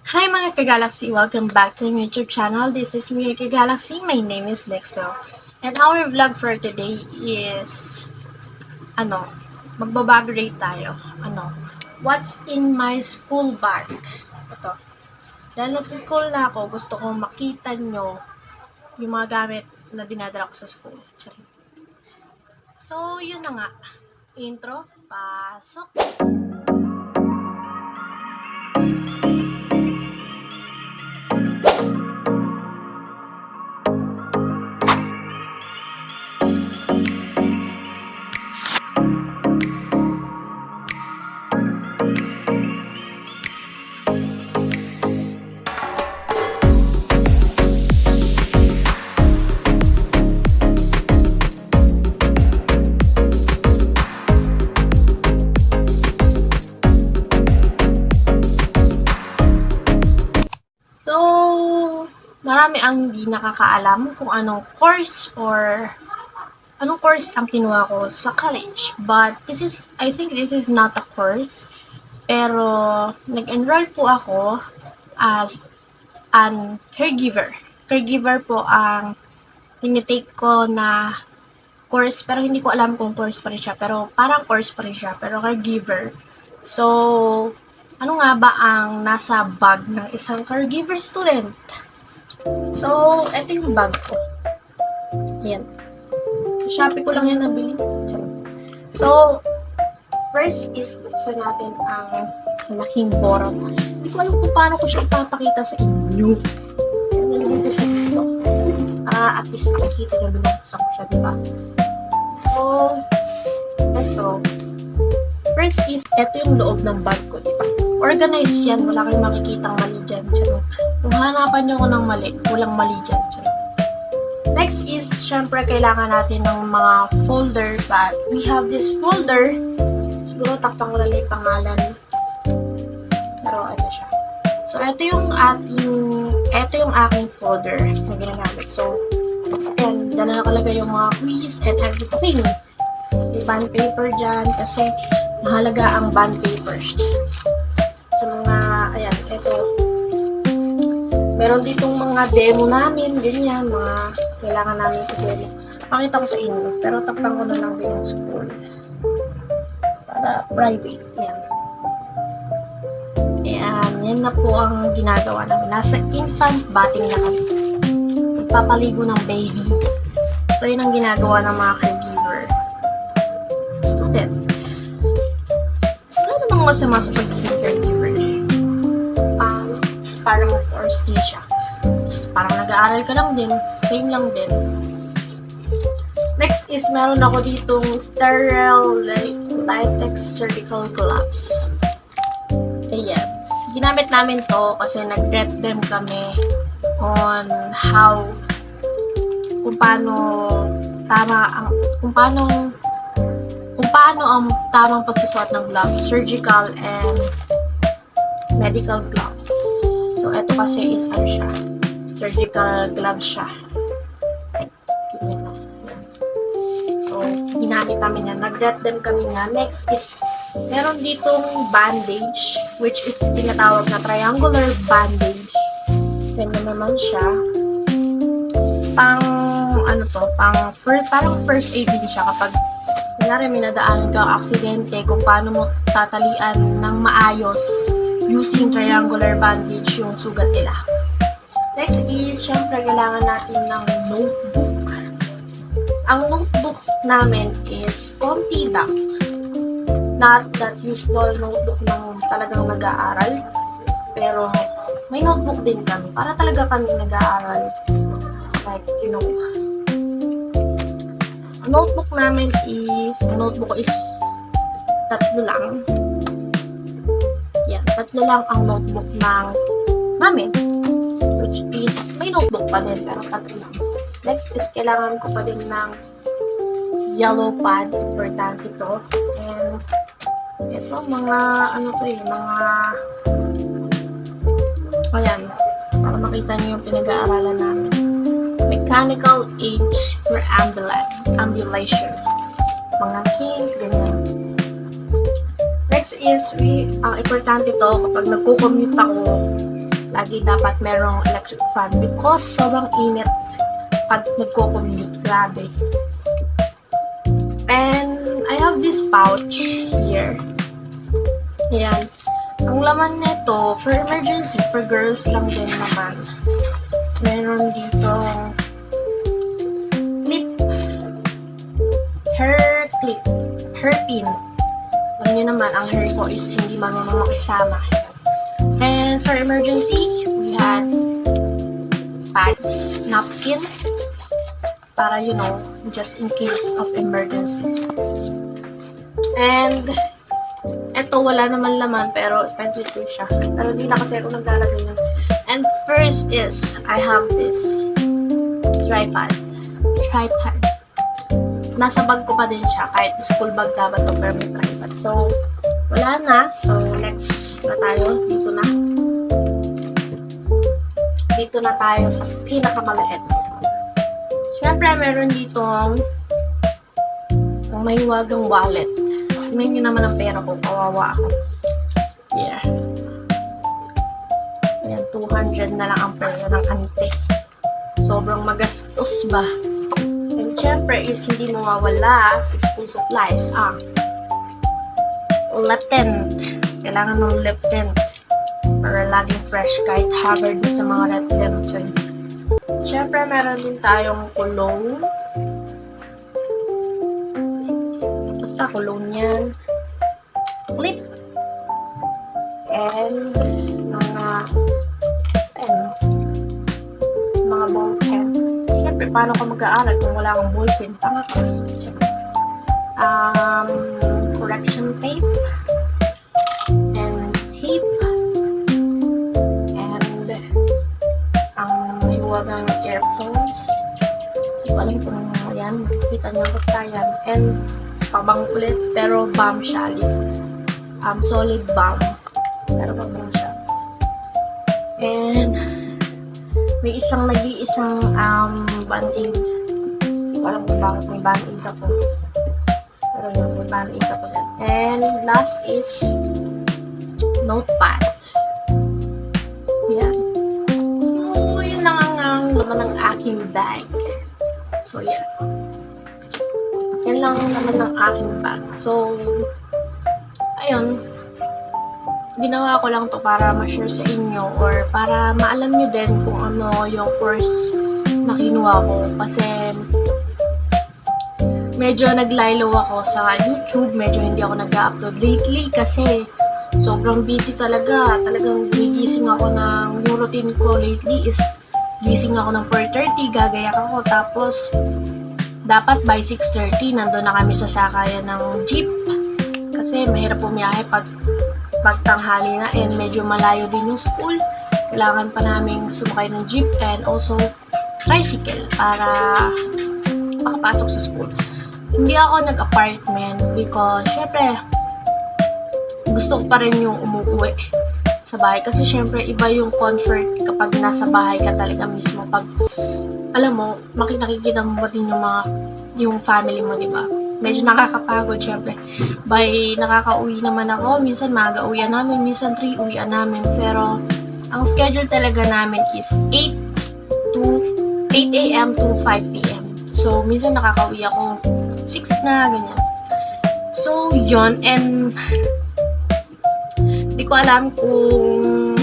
Hi mga ka-Galaxy! Welcome back to my YouTube channel. This is me, ka-Galaxy. My name is Lexo. And our vlog for today is, magbabagrate tayo. What's in my school bag? Ito. Dahil nag-school na ako, gusto kong makita nyo yung mga gamit na dinadala ko sa school. Charing. So, yun na nga. Intro, pasok! Marami ang hindi nakakaalam kung anong course ang kinuha ko sa college. But I think this is not a course. Pero nag-enroll po ako as an caregiver. Caregiver po ang tinitake ko na course, pero hindi ko alam kung course pa rin siya. Pero parang course pa rin siya, pero caregiver. So, ano nga ba ang nasa bag ng isang caregiver student? So, eto yung bag ko. Ayan. Sa Shopee ko lang yan nabili. So, first is buksan natin ang malaking bora. Hindi ko alam kung paano ko siya ipapakita sa inyo. Nalagay ko siya dito. At least makikita nyo binuksan ko siya, diba? So, eto. First is, eto yung loob ng bag ko, diba? Organized yan. Wala kayong makikitang mali dyan. Kung hanapan nyo ko ng mali, walang mali dyan. Next is, syempre, kailangan natin ng mga folder. But we have this folder. Siguro takpang lang yung pangalan. Pero ito siya. So, ito yung aking folder na ginagamit. So, ayan, dyan na nakalagay yung mga quiz and everything. May bond paper dyan kasi mahalaga ang bond papers. Sa mga, ayan, ito. Meron ditong mga demo namin, ganyan, mga kailangan namin i-demo. Pakita ko sa inyo, pero takpan ko na lang din yung school. Para private, yan. Ayan, yan na po ang ginagawa namin. Nasa infant bathing na kami. Magpapaligo ng baby. So, yun ang ginagawa ng mga caregiver student. Wala namang masama sa pagiging caregiver. Parang course din siya. Parang nag-aaral ka lang din. Same lang din. Next is meron ako ditong sterile latex surgical gloves. Ayan. Ginamit namin to kasi nag-get them kami on kung paano ang tamang pagsusuot ng gloves, surgical and medical gloves. So, ito kasi is siya. Surgical gloves siya. So, ginamit namin yan. Nag-ret them kami nga. Next is, meron ditong bandage, which is tinatawag na triangular bandage. Then naman siya. Parang first aid din siya kapag kunyari may nadaanan ka aksidente, kung paano mo tatalian ng maayos using triangular bandage yung sugat nila. Next is, syempre, kailangan natin ng notebook. Ang notebook namin is konti lang. Not that usual notebook ng talagang nag-aaral. Pero, may notebook din kami. Para talaga kami nag-aaral. Like, ang notebook namin is, tatlo lang. Tatlo lang ang notebook namin, which is, may notebook pa din, pero tatlo lang. Next is, kailangan ko pa din ng yellow pad, importante ito. And, ito, ayan, para makita niyo yung pinag-aaralan namin. Mechanical age for ambulation. Mga keys, ganyan. Next is, ang importante to, kapag nagko-commute ako, lagi dapat merong electric fan because sobrang init pag nagko-commute. Grabe. And I have this pouch here. Ayan. Ang laman nito, for emergency, for girls lang din naman. Meron dito clip. Hair clip. Hair pin. Alam niyo naman, ang hair ko is hindi marunong makisama. And for emergency, we had pads, napkin, para just in case of emergency. And eto, wala naman laman, pero expensive po siya. Pero hindi na kasi ako naglalagay yun. And first is, I have this tripod. Nasa bag ko pa din siya, kahit school bag dapat to, pero may tripod. So, wala na. So, next na tayo. Dito na tayo sa pinakamaliit. Siyempre, meron dito ang mahiwagang wallet. Tingnan nyo naman ang pera ko. Kawawa ako. Here. Ayan, 200 na lang ang pera ng ante. Sobrang magastos ba? And syempre, is hindi mawawala sa school supplies Leptent. Kailangan ng Leptent para laging fresh kahit haggard sa mga red lemon. Syempre, meron din tayong cologne. Basta cologne yan. Clip. And mga ball pen. Syempre, paano ka mag-aaral kung wala kang ball pen? Tama ka. Correction tape. And tape. And mahiwagang earphones. Hindi ko alam kung yan. Makikita niyo basta yan. And pabang ulit, pero balm siya. Solid balm. Pero pabang siya. And may nag-iisang band-aid. Hindi ko alam kung bakit may band-aid ako. Pero yun, may band-aid ako din. And last is notepad. Yan. So, yun lang ang laman ng aking bag. So, yan. Yan lang ang laman ng aking bag. So, ayun. Ginawa ko lang to para ma-share sa inyo or para maalam nyo din kung ano yung course na kinuha ko. Kasi medyo naglaylo ako sa YouTube. Medyo hindi ako nag-upload lately kasi sobrang busy talaga. Talagang gigising ako ng yung routine ko lately is gising ako ng 4:30, gagayak ako. Tapos dapat by 6:30 nandun na kami sa sakayan ng jeep. Kasi mahirap pumiyahe pagtanghali na and medyo malayo din yung school. Kailangan pa namin sumakay ng jeep and also tricycle para makapasok sa school. Hindi ako nag-apartment because syempre gusto ko pa rin yung umuwi sa bahay kasi syempre iba yung comfort kapag nasa bahay ka talaga mismo. Pag alam mo, nakikita mo din yung family mo, di ba? Medyo nakakapagod, syempre. Nakakauwi naman ako. Minsan, maaga uwian namin. Minsan, 3 uwian namin. Pero, ang schedule talaga namin is 8 a.m. to 5 p.m. So, minsan nakakauwi ako 6 na, ganyan. So, yon. And, di ko alam kung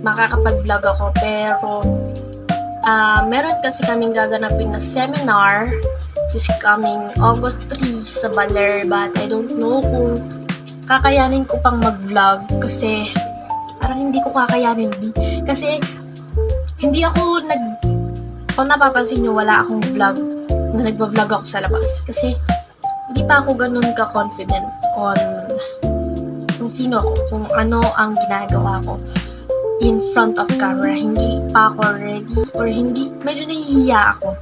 makakapag-vlog ako. Pero, meron kasi kaming gaganapin na seminar this coming August 3 sa Baler, but I don't know kung kakayanin ko pang mag-vlog kasi parang hindi ko kakayanin kasi hindi ako kung napapansin nyo, wala akong vlog na nagba-vlog ako sa labas kasi hindi pa ako ganun ka-confident on kung sino ako, kung ano ang ginagawa ko in front of camera. Hindi pa ako ready or hindi, medyo nahihiya ako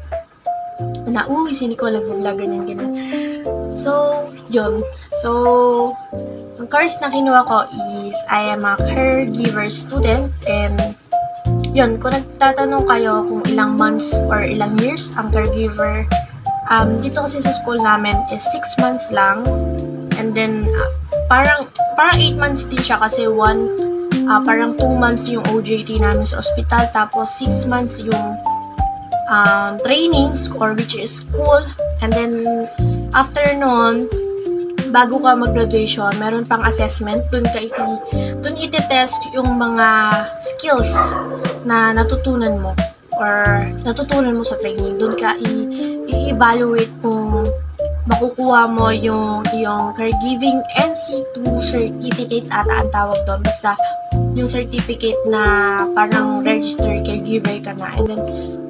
na, si Nicole nag-vlog, ganyan. So, yun. So, ang course na kinuha ko is I am a caregiver student and yun, kung nagtatanong kayo kung ilang months or ilang years ang caregiver, dito kasi sa school namin is 6 months lang and then parang 8 months din siya kasi one parang 2 months yung OJT namin sa ospital, tapos 6 months yung trainings or which is school. And then, after nun, bago ka mag-graduation, meron pang assessment. Dun iti-test yung mga skills na natutunan mo or natutunan mo sa training. Dun ka i-evaluate kung makukuha mo yung caregiving NC2 certificate ata ang tawag doon. Basta yung certificate na parang registered caregiver ka na. And then,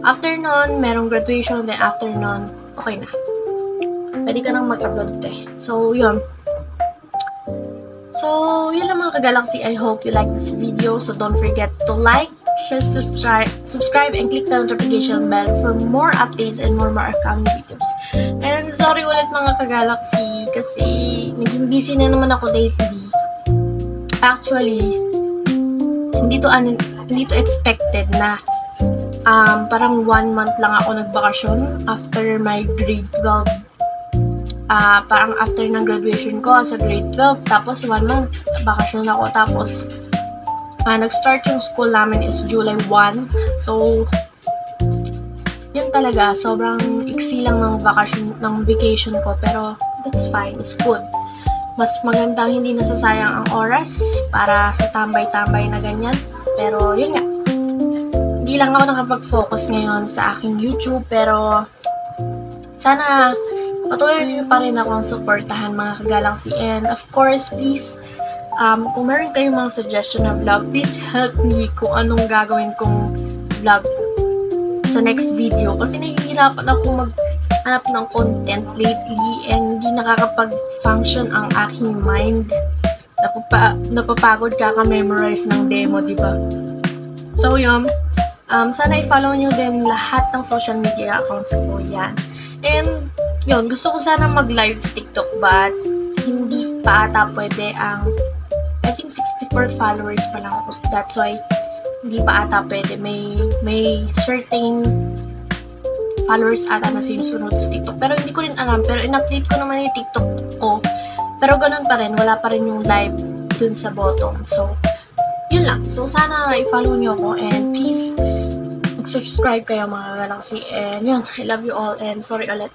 after nun, merong graduation. Then, after nun, okay na. Pwede ka nang mag-upload ito eh. So, yun. So, yun lang mga ka-Galaxy. I hope you like this video. So, don't forget to like, share, subscribe, and click the notification bell for more updates and more upcoming videos. And sorry ulit mga ka-Galaxy kasi naging busy na naman ako lately. Actually, hindi to expected na parang 1 month lang ako nagbakasyon after my grade 12. Parang after ng graduation ko sa grade 12, tapos 1 month bakasyon ako, tapos nag-start yung school namin is July 1. So, yun talaga, sobrang iksi lang ng vacation ko, pero that's fine, it's good. Mas magandang hindi nasasayang ang oras para sa tambay-tambay na ganyan. Pero, yun nga, hindi lang ako nakapag-focus ngayon sa aking YouTube, pero sana patuloy niyo pa rin akong supportahan mga ka-Galaxy. And of course, please, kung meron kayong mga suggestion na vlog, please help me kung anong gagawin kong vlog sa next video. Kasi nahihirapan ako maghanap ng content lately and hindi nakakapag-function ang aking mind. Napapagod ka-memorize ng demo, di ba? So, yun. Sana i-follow nyo din lahat ng social media accounts ko yan. And, yun, gusto ko sana mag-live sa TikTok but hindi pa ata pwede ang I think 64 followers pa lang ako. That's why hindi pa ata pwede. May certain followers ata na sinusunod sa TikTok. Pero hindi ko rin alam. Pero in-update ko naman yung TikTok ko. Pero ganun pa rin. Wala pa rin yung live dun sa bottom. So, yun lang. So, sana i-follow nyo ako. And please, mag-subscribe kayo mga Galaxy. And yun, I love you all. And sorry ulit.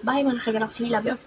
Bye mga ka-Galaxy. Love you.